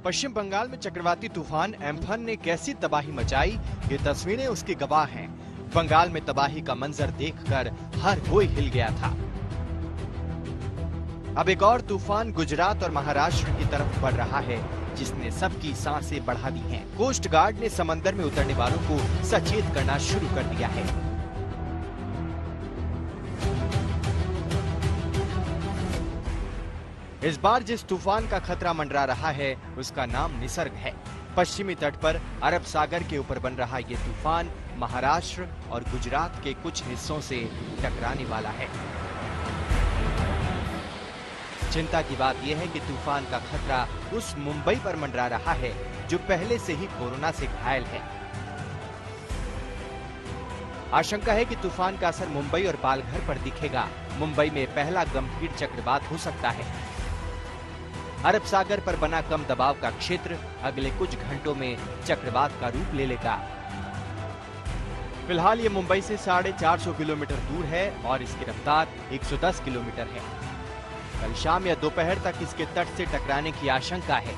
पश्चिम बंगाल में चक्रवाती तूफान एम्फन ने कैसी तबाही मचाई, ये तस्वीरें उसकी गवाह हैं। बंगाल में तबाही का मंजर देखकर हर कोई हिल गया था। अब एक और तूफान गुजरात और महाराष्ट्र की तरफ बढ़ रहा है, जिसने सबकी सांसें बढ़ा दी हैं। कोस्ट गार्ड ने समंदर में उतरने वालों को सचेत करना शुरू कर दिया है। इस बार जिस तूफान का खतरा मंडरा रहा है उसका नाम निसर्ग है। पश्चिमी तट पर अरब सागर के ऊपर बन रहा ये तूफान महाराष्ट्र और गुजरात के कुछ हिस्सों से टकराने वाला है। चिंता की बात यह है कि तूफान का खतरा उस मुंबई पर मंडरा रहा है जो पहले से ही कोरोना से घायल है। आशंका है कि तूफान का असर मुंबई और पालघर पर दिखेगा। मुंबई में पहला गंभीर चक्रवात हो सकता है। अरब सागर पर बना कम दबाव का क्षेत्र अगले कुछ घंटों में चक्रवात का रूप ले लेगा। फिलहाल ये मुंबई से 450 किलोमीटर दूर है और इसकी रफ्तार 110 किलोमीटर है। कल शाम या दोपहर तक इसके तट से टकराने की आशंका है।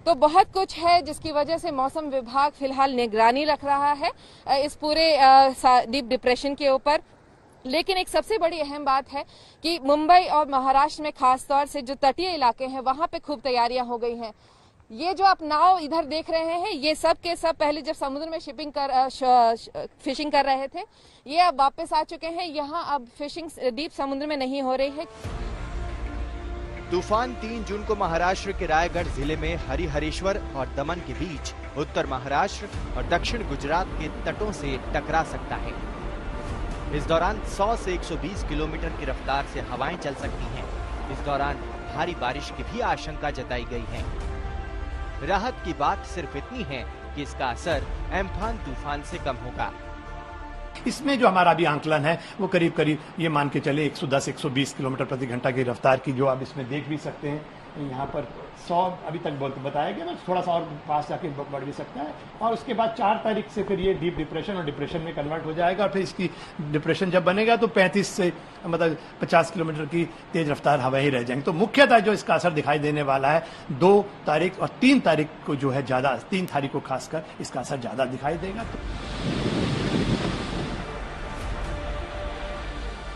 तो बहुत कुछ है जिसकी वजह से मौसम विभाग फिलहाल निगरानी रख रहा है इस पूरे डीप डिप्रेशन के ऊपर। लेकिन एक सबसे बड़ी अहम बात है कि मुंबई और महाराष्ट्र में खास तौर से जो तटीय इलाके हैं वहां पे खूब तैयारियां हो गई हैं। ये जो आप नाव इधर देख रहे हैं ये सब के सब पहले जब समुद्र में फिशिंग कर रहे थे, ये अब वापस आ चुके हैं। यहाँ अब फिशिंग डीप समुद्र में नहीं हो रही है। तूफान 3 जून को महाराष्ट्र के रायगढ़ जिले में हरिहरेश्वर और दमन के बीच उत्तर महाराष्ट्र और दक्षिण गुजरात के तटों से टकरा सकता है। इस दौरान 100 से 120 किलोमीटर की रफ्तार से हवाएं चल सकती हैं। इस दौरान भारी बारिश की भी आशंका जताई गई है। राहत की बात सिर्फ इतनी है कि इसका असर एम्फान तूफान से कम होगा। इसमें जो हमारा अभी आंकलन है वो करीब करीब ये मान के चले 110-120 किलोमीटर प्रति घंटा की रफ्तार की, जो आप इसमें देख भी सकते हैं। यहाँ पर 100 अभी तक बताया गया, बस थोड़ा सा और पास जाके बढ़ भी सकता है। और उसके बाद 4 तारीख से फिर ये डीप डिप्रेशन और डिप्रेशन में कन्वर्ट हो जाएगा। और फिर इसकी डिप्रेशन जब बनेगा तो 35 से मतलब 50 किलोमीटर की तेज रफ्तार हवा ही रह जाएंगी। तो मुख्यतः जो इसका असर दिखाई देने वाला है 2 तारीख और 3 तारीख को जो है ज्यादा, 3 तारीख को खासकर इसका असर ज्यादा दिखाई देगा।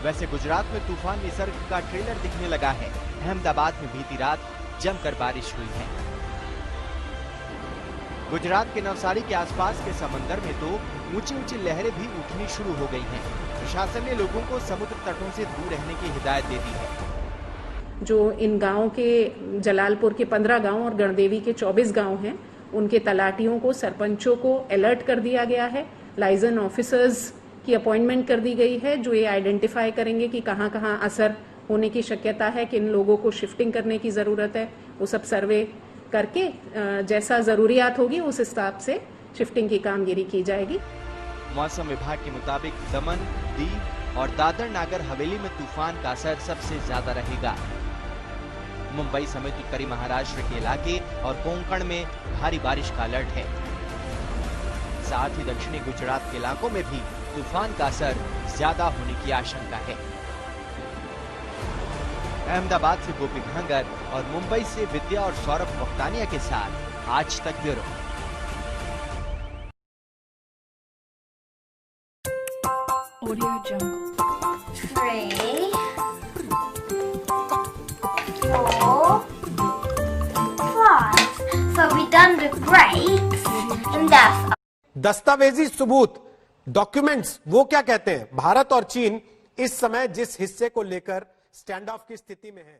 वैसे गुजरात में तूफान निसर्ग का ट्रेलर दिखने लगा है। अहमदाबाद में बीती रात जमकर बारिश हुई है। गुजरात के नवसारी के आसपास के समंदर में तो ऊंची ऊंची लहरें भी उठनी शुरू हो गई हैं। प्रशासन ने लोगों को समुद्र तटों से दूर रहने की हिदायत दे दी है। जो इन गांवों के जलालपुर के 15 गांव और गणदेवी के 24 गांव हैं, उनके तलाटियों को, सरपंचों को अलर्ट कर दिया गया है। लाइजन ऑफिसर्स की अपॉइंटमेंट कर दी गई है जो ये आइडेंटिफाई करेंगे कि कहां कहां असर होने की शक्यता है, किन लोगों को शिफ्टिंग करने की जरूरत है। वो सब सर्वे करके जैसा जरूरियात होगी उस हिसाब से शिफ्टिंग की कामगिरी की जाएगी। मौसम विभाग के मुताबिक दमन, दीव और दादर नागर हवेली में तूफान का असर सबसे ज्यादा रहेगा। मुंबई समेत उत्तरी महाराष्ट्र के इलाके और कोंकण में भारी बारिश का अलर्ट है। साथ ही दक्षिणी गुजरात के इलाकों में भी तूफान का असर ज्यादा होने की आशंका है। अहमदाबाद से गोपी घांगर और मुंबई से विद्या और सौरभ वक्तानिया के साथ आज तक bureau. Audio Jungle. 3, 4, 5. So we done the breaks and that's दस्तावेजी सबूत, डॉक्यूमेंट्स, वो क्या कहते हैं? भारत और चीन इस समय जिस हिस्से को लेकर स्टैंड ऑफ की स्थिति में है।